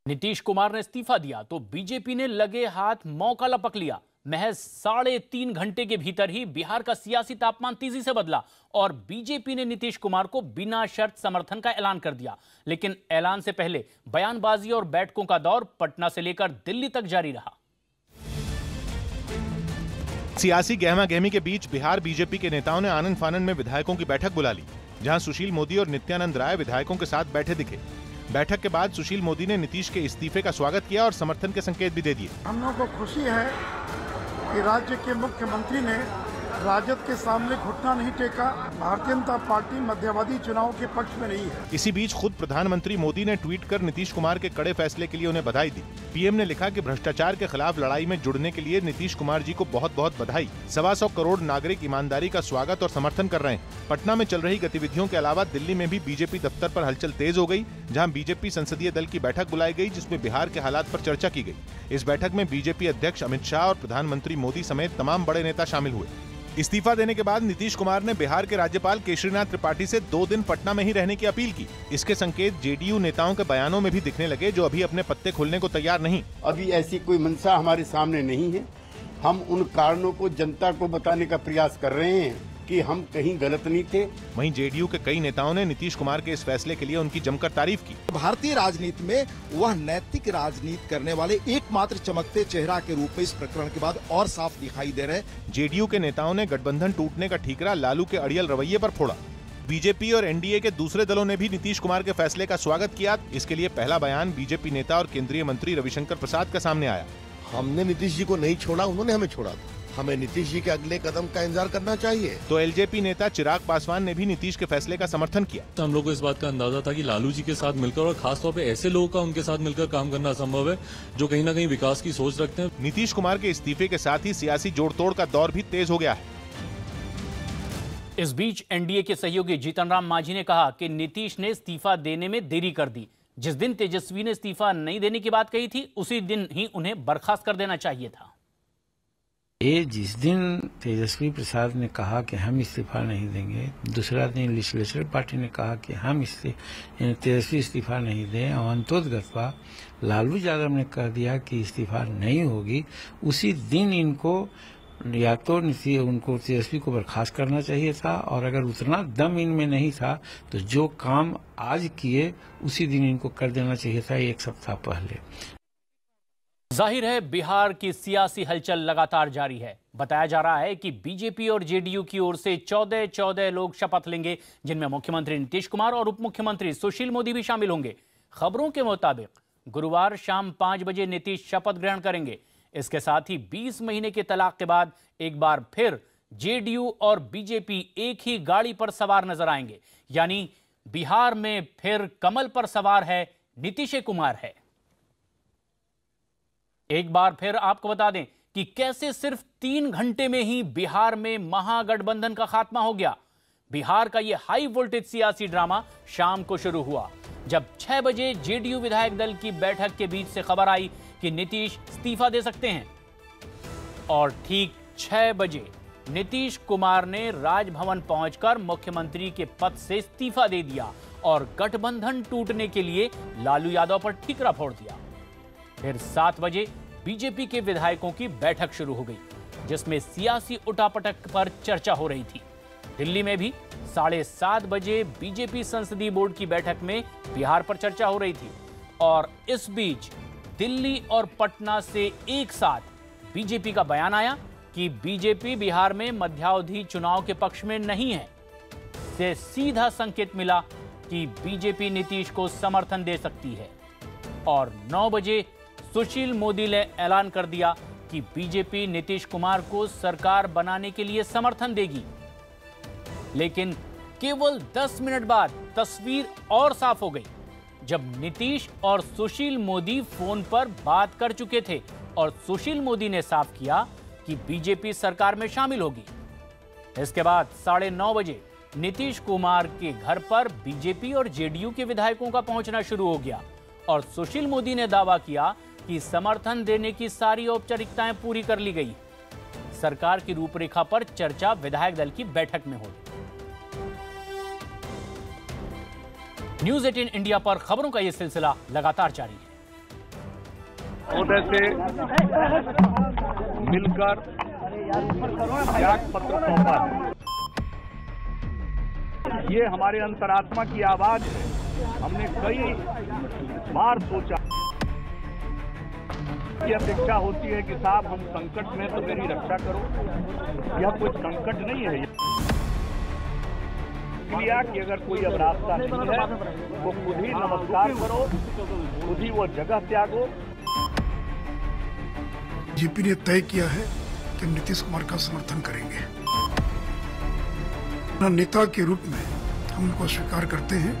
नीतीश कुमार ने इस्तीफा दिया तो बीजेपी ने लगे हाथ मौका लपक लिया। महज 3.5 घंटे के भीतर ही बिहार का सियासी तापमान तेजी से बदला और बीजेपी ने नीतीश कुमार को बिना शर्त समर्थन का ऐलान कर दिया। लेकिन ऐलान से पहले बयानबाजी और बैठकों का दौर पटना से लेकर दिल्ली तक जारी रहा। सियासी गहमा-गहमी के बीच बिहार बीजेपी के नेताओं ने आनन फानन में विधायकों की बैठक बुला ली, जहां सुशील मोदी और नित्यानंद राय विधायकों के साथ बैठे दिखे। बैठक के बाद सुशील मोदी ने नीतीश के इस्तीफे का स्वागत किया और समर्थन के संकेत भी दे दिए। हम लोगों को खुशी है कि राज्य के मुख्यमंत्री ने राजद के सामने घुटना नहीं टेका। भारतीय जनता पार्टी मध्यवादी चुनाव के पक्ष में नहीं है। इसी बीच खुद प्रधानमंत्री मोदी ने ट्वीट कर नीतीश कुमार के कड़े फैसले के लिए उन्हें बधाई दी। पीएम ने लिखा कि भ्रष्टाचार के खिलाफ लड़ाई में जुड़ने के लिए नीतीश कुमार जी को बहुत बहुत बधाई। 125 करोड़ नागरिक ईमानदारी का स्वागत और समर्थन कर रहे हैं। पटना में चल रही गतिविधियों के अलावा दिल्ली में भी बीजेपी दफ्तर पर हलचल तेज हो गई, जहां बीजेपी संसदीय दल की बैठक बुलाई गई, जिसमें बिहार के हालात पर चर्चा की गई। इस बैठक में बीजेपी अध्यक्ष अमित शाह और प्रधानमंत्री मोदी समेत तमाम बड़े नेता शामिल हुए। इस्तीफा देने के बाद नीतीश कुमार ने बिहार के राज्यपाल केशरीनाथ त्रिपाठी से 2 दिन पटना में ही रहने की अपील की। इसके संकेत जेडीयू नेताओं के बयानों में भी दिखने लगे, जो अभी अपने पत्ते खोलने को तैयार नहीं। अभी ऐसी कोई मंशा हमारे सामने नहीं है। हम उन कारणों को जनता को बताने का प्रयास कर रहे हैं कि हम कहीं गलत नहीं थे। वहीं जेडीयू के कई नेताओं ने नीतीश कुमार के इस फैसले के लिए उनकी जमकर तारीफ की। भारतीय राजनीति में वह नैतिक राजनीति करने वाले एकमात्र चमकते चेहरा के रूप में इस प्रकरण के बाद और साफ दिखाई दे रहे हैं। जेडीयू के नेताओं ने गठबंधन टूटने का ठीकरा लालू के अड़ियल रवैये पर फोड़ा। बीजेपी और एनडीए के दूसरे दलों ने भी नीतीश कुमार के फैसले का स्वागत किया। इसके लिए पहला बयान बीजेपी नेता और केंद्रीय मंत्री रविशंकर प्रसाद का सामने आया। हमने नीतीश जी को नहीं छोड़ा, उन्होंने हमें छोड़ा। हमें नीतीश जी के अगले कदम का इंतजार करना चाहिए। तो एलजेपी नेता चिराग पासवान ने भी नीतीश के फैसले का समर्थन किया। तो हम लोग को इस बात का अंदाजा था कि लालू जी के साथ मिलकर और खासतौर पे ऐसे लोगों का उनके साथ मिलकर काम करना असंभव है जो कहीं ना कहीं विकास की सोच रखते हैं। नीतीश कुमार के इस्तीफे के साथ ही सियासी जोड़तोड़ का दौर भी तेज हो गया है। इस बीच एनडीए के सहयोगी जीतन राम मांझी ने कहा कि नीतीश ने इस्तीफा देने में देरी कर दी। जिस दिन तेजस्वी ने इस्तीफा नहीं देने की बात कही थी, उसी दिन ही उन्हें बर्खास्त कर देना चाहिए था। जिस दिन तेजस्वी प्रसाद ने कहा कि हम इस्तीफा नहीं देंगे, दूसरा दिन लेजिस्लेटिव पार्टी ने कहा कि हम तेजस्वी इस्तीफा नहीं दें, और अंतोदगत्वा लालू यादव ने कह दिया कि इस्तीफा नहीं होगी, उसी दिन इनको या तो उनको तेजस्वी को बर्खास्त करना चाहिए था, और अगर उतना दम इनमें नहीं था तो जो काम आज किए उसी दिन इनको कर देना चाहिए था, 1 सप्ताह पहले। जाहिर है बिहार की सियासी हलचल लगातार जारी है। बताया जा रहा है कि बीजेपी और जेडीयू की ओर से 14 लोग शपथ लेंगे, जिनमें मुख्यमंत्री नीतीश कुमार और उप मुख्यमंत्री सुशील मोदी भी शामिल होंगे। खबरों के मुताबिक गुरुवार शाम 5 बजे नीतीश शपथ ग्रहण करेंगे। इसके साथ ही 20 महीने के तलाक के बाद एक बार फिर जेडीयू और बीजेपी एक ही गाड़ी पर सवार नजर आएंगे। यानी बिहार में फिर कमल पर सवार है नीतीश कुमार है। एक बार फिर आपको बता दें कि कैसे सिर्फ 3 घंटे में ही बिहार में महागठबंधन का खात्मा हो गया। बिहार का यह हाई वोल्टेज सियासी ड्रामा शाम को शुरू हुआ, जब 6 बजे जेडीयू विधायक दल की बैठक के बीच से खबर आई कि नीतीश इस्तीफा दे सकते हैं, और ठीक 6 बजे नीतीश कुमार ने राजभवन पहुंचकर मुख्यमंत्री के पद से इस्तीफा दे दिया और गठबंधन टूटने के लिए लालू यादव पर ठीकरा फोड़ दिया। फिर 7 बजे बीजेपी के विधायकों की बैठक शुरू हो गई, जिसमें सियासी उठापटक पर चर्चा हो रही थी। दिल्ली में भी 7:30 बजे बीजेपी संसदीय बोर्ड की बैठक में बिहार पर चर्चा हो रही थी, और इस बीच दिल्ली और पटना से एक साथ बीजेपी का बयान आया कि बीजेपी बिहार में मध्यावधि चुनाव के पक्ष में नहीं है। से सीधा संकेत मिला कि बीजेपी नीतीश को समर्थन दे सकती है, और 9 बजे सुशील मोदी ने ऐलान कर दिया कि बीजेपी नीतीश कुमार को सरकार बनाने के लिए समर्थन देगी। लेकिन केवल 10 मिनट बाद तस्वीर और साफ हो गई, जब नीतीश और सुशील मोदी फोन पर बात कर चुके थे और सुशील मोदी ने साफ किया कि बीजेपी सरकार में शामिल होगी। इसके बाद 9:30 बजे नीतीश कुमार के घर पर बीजेपी और जेडीयू के विधायकों का पहुंचना शुरू हो गया, और सुशील मोदी ने दावा किया कि समर्थन देने की सारी औपचारिकताएं पूरी कर ली गई। सरकार की रूपरेखा पर चर्चा विधायक दल की बैठक में होगी। न्यूज़ 18 इंडिया पर खबरों का यह सिलसिला लगातार जारी है। महोदय से मिलकर त्याग पत्र सौंपा। ये हमारे अंतरात्मा की आवाज है। हमने कई बार सोचा की अपेक्षा होती है कि साहब हम संकट में तो मेरी रक्षा करो। यह कोई संकट नहीं है कि अगर कोई अब रास्ता नहीं है तो खुद ही नमस्कार करो, खुद ही वो जगह त्यागो। बीजेपी ने तय किया है कि नीतीश कुमार का समर्थन करेंगे। नेता के रूप में हम उनको स्वीकार करते हैं।